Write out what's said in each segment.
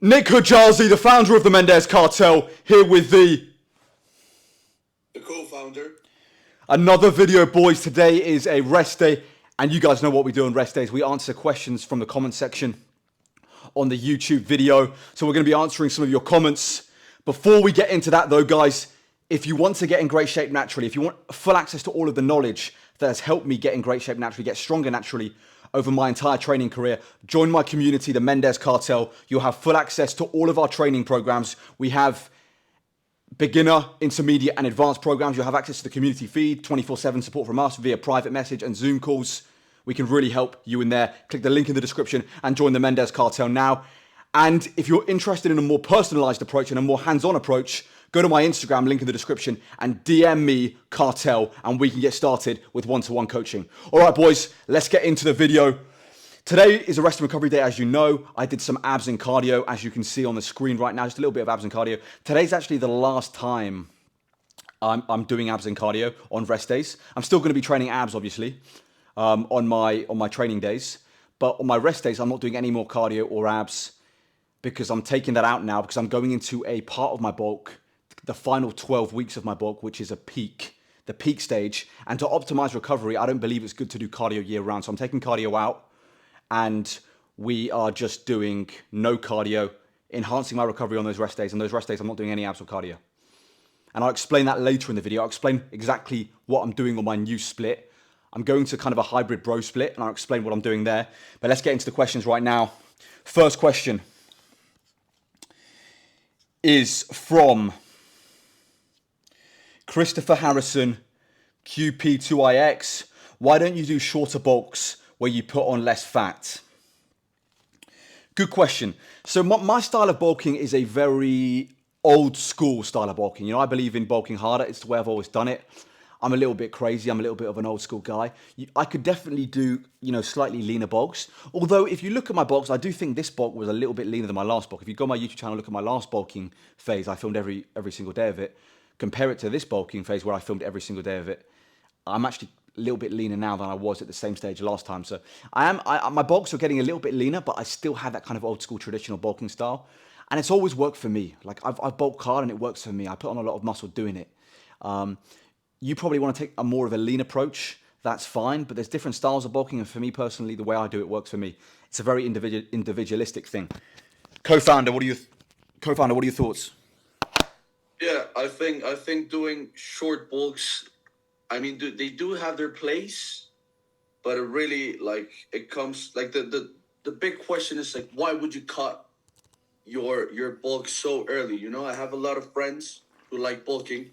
Nick Hajazi, the founder of the Mendez Cartel, here with the co-founder. Another video, boys. Today is a rest day, and you guys know what we do on rest days. We answer questions from the comment section on the YouTube video. So we're going to be answering some of your comments. Before we get into that though, guys, if you want to get in great shape naturally, if you want full access to all of the knowledge that has helped me get in great shape naturally, get stronger naturally over my entire training career, join my community, the Mendez Cartel. You'll have full access to all of our training programs. We have beginner, intermediate, and advanced programs. You'll have access to the community feed, 24/7 support from us via private message and Zoom calls. We can really help you in there. Click the link in the description and join the Mendez Cartel now. And if you're interested in a more personalized approach and a more hands-on approach, go to my Instagram, link in the description, and DM me Cartel, and we can get started with one-to-one coaching. All right, boys, let's get into the video. Today is a rest and recovery day, as you know. I did some abs and cardio, as you can see on the screen right now, just a little bit of abs and cardio. Today's actually the last time I'm doing abs and cardio on rest days. I'm still going to be training abs, obviously, on my training days. But on my rest days, I'm not doing any more cardio or abs because I'm taking that out now because I'm going into a part of my bulk, the final 12 weeks of my bulk, which is the peak stage. And to optimize recovery, I don't believe it's good to do cardio year round. So I'm taking cardio out and we are just doing no cardio, enhancing my recovery on those rest days. On those rest days, I'm not doing any abs or cardio. And I'll explain that later in the video. I'll explain exactly what I'm doing on my new split. I'm going to kind of a hybrid bro split and I'll explain what I'm doing there. But let's get into the questions right now. First question is from Christopher Harrison, QP2IX. Why don't you do shorter bulks where you put on less fat? Good question. So my style of bulking is a very old school style of bulking. You know, I believe in bulking harder. It's the way I've always done it. I'm a little bit crazy. I'm a little bit of an old school guy. I could definitely do, slightly leaner bulks. Although if you look at my bulks, I do think this bulk was a little bit leaner than my last bulk. If you go on my YouTube channel, look at my last bulking phase, I filmed every single day of it. Compare it to this bulking phase where I filmed every single day of it. I'm actually a little bit leaner now than I was at the same stage last time. So my bulks are getting a little bit leaner, but I still have that kind of old school traditional bulking style. And it's always worked for me. Like I've bulked hard and it works for me. I put on a lot of muscle doing it. You probably want to take a more of a lean approach. That's fine, but there's different styles of bulking. And for me personally, the way I do it works for me. It's a very individualistic thing. Co-founder, what are your thoughts? Yeah, I think doing short bulks, I mean, they do have their place, but it really it comes the big question is why would you cut your bulk so early? I have a lot of friends who like bulking,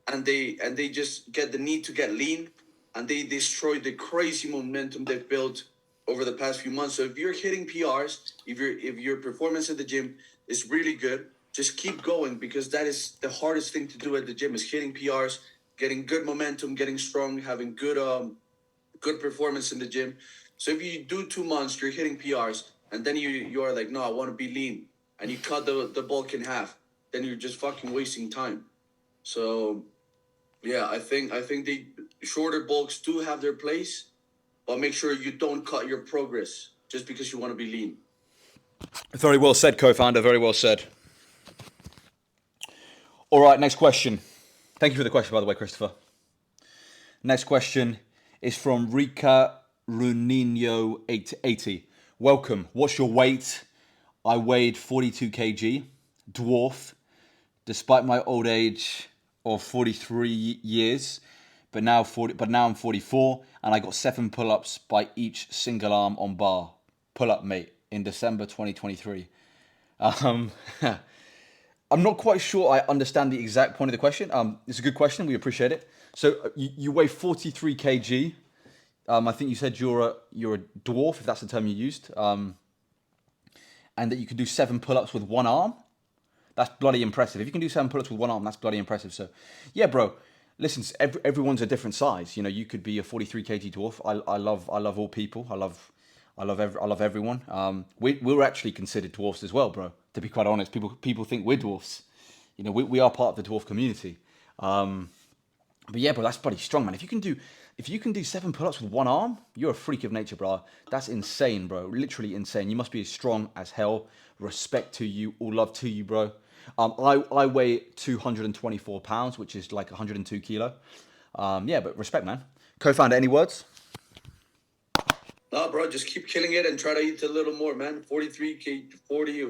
and they just get the need to get lean, and they destroy the crazy momentum they've built over the past few months. So if you're hitting PRs, if your performance at the gym is really good, just keep going, because that is the hardest thing to do at the gym, is hitting PRs, getting good momentum, getting strong, having good performance in the gym. So if you do 2 months, you're hitting PRs, and then you are like, no, I want to be lean, and you cut the bulk in half, then you're just fucking wasting time. So yeah, I think the shorter bulks do have their place, but make sure you don't cut your progress just because you want to be lean. Very well said, co-founder. Very well said. All right, next question. Thank you for the question, by the way, Christopher. Next question is from Rika Runino 880. Welcome. What's your weight? I weighed 42 kg, dwarf, despite my old age of 43 years, but now I'm 44, and I got 7 pull-ups by each single arm on bar. Pull-up, mate, in December 2023. I'm not quite sure I understand the exact point of the question. It's a good question. We appreciate it. So you weigh 43 kg. I think you said you're a dwarf, if that's the term you used, and that you can do 7 pull-ups with one arm. That's bloody impressive. If you can do 7 pull-ups with one arm, that's bloody impressive. So, yeah, bro. Listen, everyone's a different size. You could be a 43 kg dwarf. I love all people. I love everyone. We're actually considered dwarfs as well, bro. To be quite honest, people think we're dwarfs. We are part of the dwarf community. But yeah, bro, that's bloody strong, man. If you can do 7 pull-ups with one arm, you're a freak of nature, bro. That's insane, bro. Literally insane. You must be as strong as hell. Respect to you, all love to you, bro. I weigh 224 pounds, which is like 102 kilo. Yeah, but respect, man. Co-founder, any words? Nah, bro, just keep killing it and try to eat a little more, man. 43 k, 40.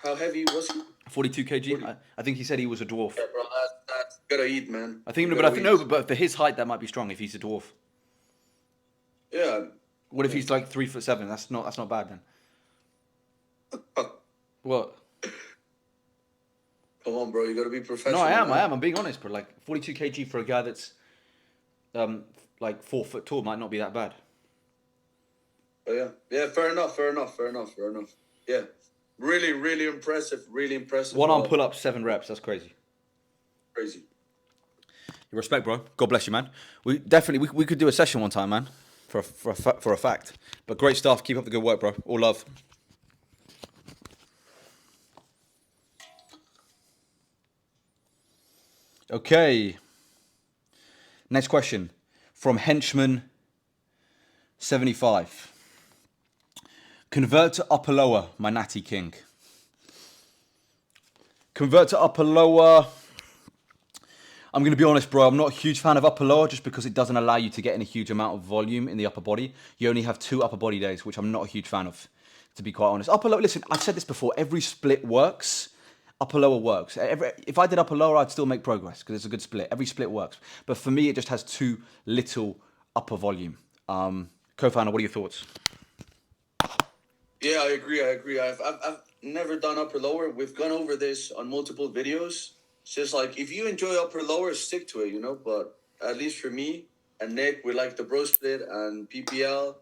How heavy was he? 42 kg. 40. I think he said he was a dwarf. Yeah, bro, that's gotta eat, man. I think, You but I gotta think eat. no, but for his height, that might be strong if he's a dwarf. Yeah. What if he's like 3'7"? That's not bad then. What? Come on, bro. You gotta be No, professional. I am. Man. I'm being honest, bro. Like 42 kg for a guy that's like 4 foot tall might not be that bad. But yeah. Fair enough. Yeah. Really, really impressive. Really impressive. One arm pull up, 7 reps. That's crazy. Crazy. Respect, bro. God bless you, man. We definitely we could do a session one time, man. For a fact. But great stuff. Keep up the good work, bro. All love. Okay. Next question from Henchman 75. Convert to upper lower, my natty king. Convert to upper lower. I'm going to be honest, bro. I'm not a huge fan of upper lower just because it doesn't allow you to get in a huge amount of volume in the upper body. You only have 2 upper body days, which I'm not a huge fan of, to be quite honest. Upper lower, listen, I've said this before. Every split works. Upper lower works. If I did upper lower, I'd still make progress because it's a good split. Every split works. But for me, it just has too little upper volume. Co-founder, what are your thoughts? Yeah, I agree. I've never done upper lower. We've gone over this on multiple videos. It's just like if you enjoy upper lower, stick to it, you know. But at least for me and Nick, we like the bro split and PPL,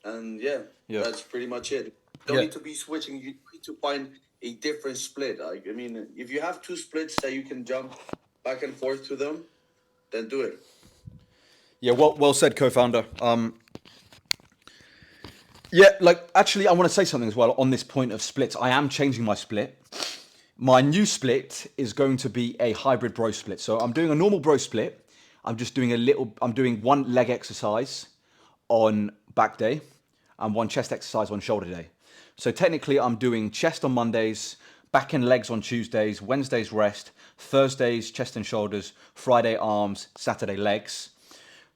and yeah. That's pretty much it. Don't need to be switching. You need to find a different split. Like I mean, if you have 2 splits that you can jump back and forth to them, then do it. Yeah, well said, co-founder. Yeah, like actually, I want to say something as well on this point of splits. I am changing my split. My new split is going to be a hybrid bro split. So I'm doing a normal bro split. I'm doing 1 leg exercise on back day and 1 chest exercise on shoulder day. So technically I'm doing chest on Mondays, back and legs on Tuesdays, Wednesdays rest, Thursdays chest and shoulders, Friday arms, Saturday legs.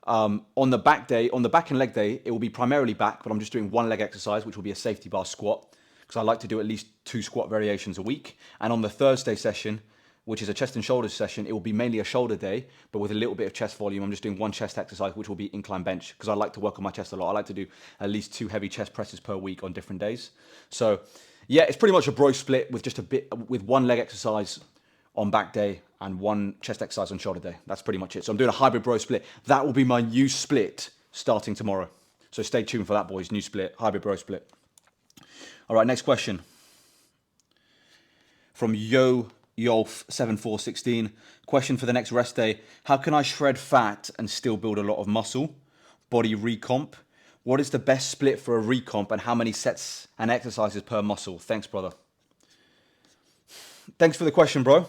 On the back and leg day, it will be primarily back, but I'm just doing 1 leg exercise, which will be a safety bar squat, because I like to do at least 2 squat variations a week. And on the Thursday session, which is a chest and shoulders session, it will be mainly a shoulder day, but with a little bit of chest volume. I'm just doing 1 chest exercise, which will be incline bench, because I like to work on my chest a lot. I like to do at least 2 heavy chest presses per week on different days. So yeah, it's pretty much a bro split with just with 1 leg exercise on back day and 1 chest exercise on shoulder day. That's pretty much it. So I'm doing a hybrid bro split. That will be my new split starting tomorrow. So stay tuned for that, boys. New split, hybrid bro split. All right, next question. From Yolf7416. Question for the next rest day. How can I shred fat and still build a lot of muscle? Body recomp. What is the best split for a recomp and how many sets and exercises per muscle? Thanks, brother. Thanks for the question, bro.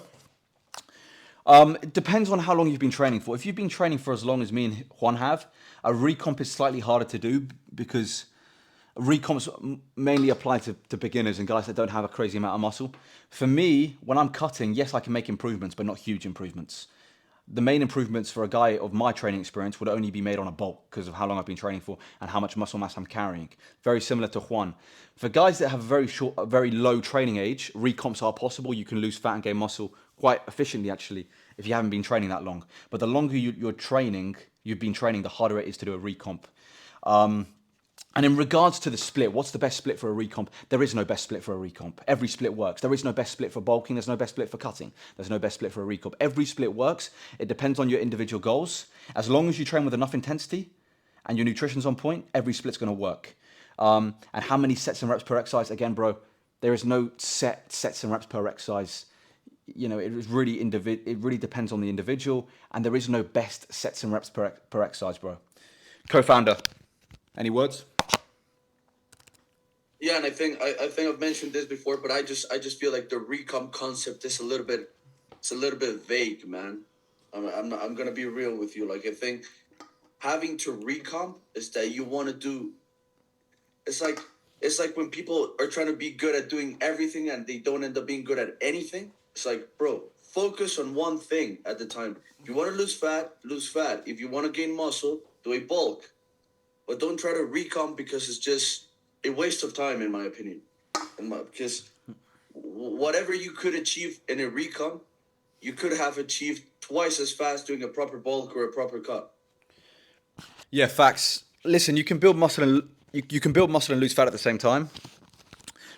It depends on how long you've been training for. If you've been training for as long as me and Juan have, a recomp is slightly harder to do because recomps mainly apply to beginners and guys that don't have a crazy amount of muscle. For me, when I'm cutting, yes, I can make improvements, but not huge improvements. The main improvements for a guy of my training experience would only be made on a bulk because of how long I've been training for and how much muscle mass I'm carrying. Very similar to Juan. For guys that have a very low training age, recomps are possible. You can lose fat and gain muscle quite efficiently, actually, if you haven't been training that long. But the longer you've been training, the harder it is to do a recomp. And in regards to the split, what's the best split for a recomp? There is no best split for a recomp. Every split works. There is no best split for bulking. There's no best split for cutting. There's no best split for a recomp. Every split works. It depends on your individual goals. As long as you train with enough intensity and your nutrition's on point, every split's going to work. And how many sets and reps per exercise? Again, bro, there is no sets and reps per exercise. You know, it really depends on the individual, and there is no best sets and reps per exercise, bro. Co-founder, any words? Yeah, and I think I've mentioned this before, but I just feel like the recomp concept is a little bit vague, man. I'm gonna be real with you. Like I think having to recomp is that you want to do. It's like it's like when people are trying to be good at doing everything and they don't end up being good at anything. It's like, bro, focus on one thing at the time. If you want to lose fat, lose fat. If you want to gain muscle, do a bulk. But don't try to recomp because it's just a waste of time, in my opinion. Because whatever you could achieve in a recomp, you could have achieved twice as fast doing a proper bulk or a proper cut. Yeah, facts. Listen, you can build muscle and you can build muscle and lose fat at the same time,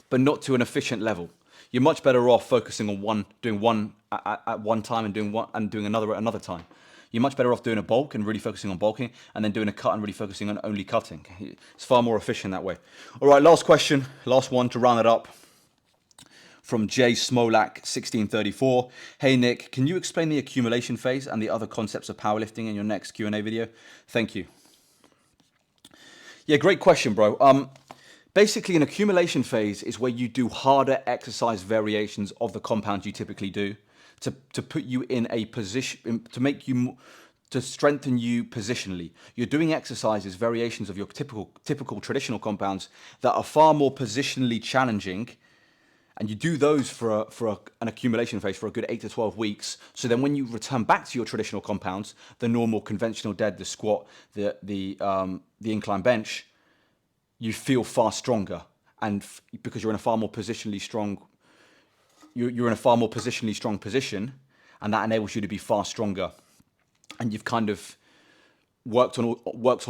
but not to an efficient level. You're much better off focusing on doing one at one time and doing another at another time. You're much better off doing a bulk and really focusing on bulking, and then doing a cut and really focusing on only cutting. It's far more efficient that way. All right, last question, last one to round it up. From J Smolak 1634. Hey Nick, can you explain the accumulation phase and the other concepts of powerlifting in your next Q&A video? Thank you. Yeah, great question, bro. Basically, an accumulation phase is where you do harder exercise variations of the compounds you typically do to put you in a position, to strengthen you positionally. You're doing exercises, variations of your typical traditional compounds that are far more positionally challenging, and you do those for an accumulation phase for a good 8 to 12 weeks. So then when you return back to your traditional compounds, the normal conventional dead, the squat, the incline bench, you feel far stronger. And because you're in a far more positionally strong, you're in a far more positionally strong position, and that enables you to be far stronger. And you've kind of worked on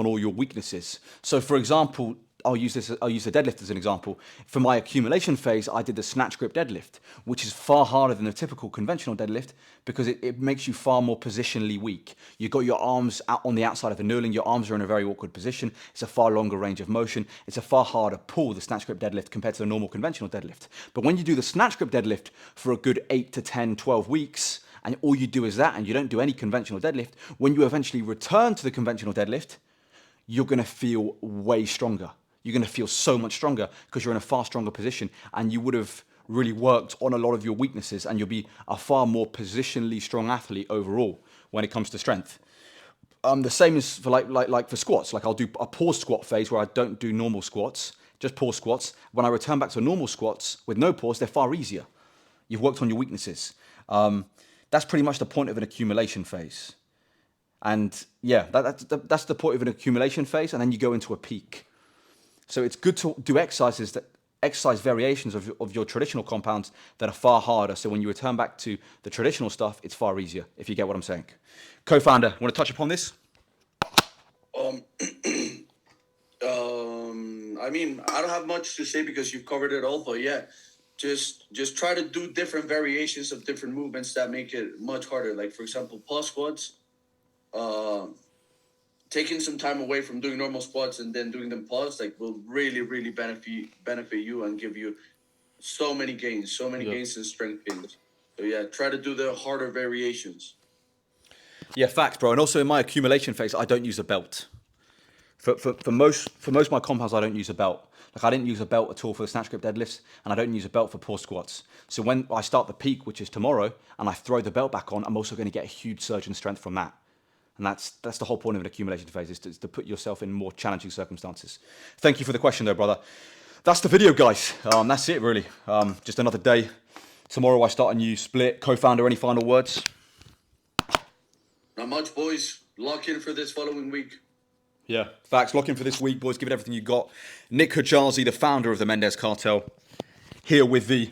all your weaknesses. So for example, I'll use the deadlift as an example. For my accumulation phase, I did the snatch grip deadlift, which is far harder than a typical conventional deadlift because it makes you far more positionally weak. You've got your arms out on the outside of the knurling, your arms are in a very awkward position, it's a far longer range of motion, it's a far harder pull, the snatch grip deadlift, compared to the normal conventional deadlift. But when you do the snatch grip deadlift for a good 8 to 10, 12 weeks, and all you do is that, and you don't do any conventional deadlift, when you eventually return to the conventional deadlift, you're gonna feel way stronger. You're going to feel so much stronger because you're in a far stronger position, and you would have really worked on a lot of your weaknesses, and you'll be a far more positionally strong athlete overall when it comes to strength. The same is for like for squats. Like I'll do a pause squat phase where I don't do normal squats, just pause squats. When I return back to normal squats with no pause, they're far easier. You've worked on your weaknesses. That's pretty much the point of an accumulation phase. And yeah, that's the point of an accumulation phase, and then you go into a peak. So it's good to do exercise variations of your traditional compounds that are far harder. So when you return back to the traditional stuff, it's far easier, if you get what I'm saying. Co-founder, want to touch upon this? I mean, I don't have much to say because you've covered it all, but yeah, just try to do different variations of different movements that make it much harder. Like for example, pause squats, taking some time away from doing normal squats and then doing them pause, like, will really, really benefit you and give you so many gains in strength gains. So yeah, try to do the harder variations. Yeah, facts, bro. And also in my accumulation phase, I don't use a belt. For most of my compounds, I don't use a belt. Like I didn't use a belt at all for the snatch grip deadlifts, and I don't use a belt for pause squats. So when I start the peak, which is tomorrow, and I throw the belt back on, I'm also going to get a huge surge in strength from that. And that's the whole point of an accumulation phase, is to put yourself in more challenging circumstances. Thank you for the question, though, brother. That's the video, guys. That's it, really. Just another day. Tomorrow I start a new split. Co-founder, any final words? Not much, boys. Lock in for this following week. Yeah, facts. Lock in for this week, boys. Give it everything you got. Nick Hajazi, the founder of the Mendez Cartel, here with the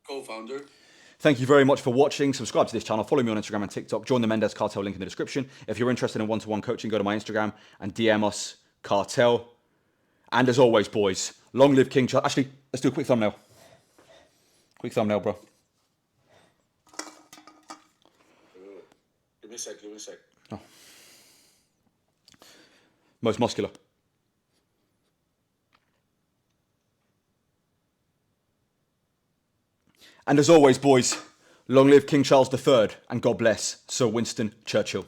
co-founder. Thank you very much for watching. Subscribe to this channel. Follow me on Instagram and TikTok. Join the Mendez Cartel, link in the description. If you're interested in one-to-one coaching, go to my Instagram and DM us, Cartel. And as always, boys, long live King Charles. Actually, let's do a quick thumbnail. Quick thumbnail, bro. Give me a sec. Oh. Most muscular. And as always, boys, long live King Charles III, and God bless Sir Winston Churchill.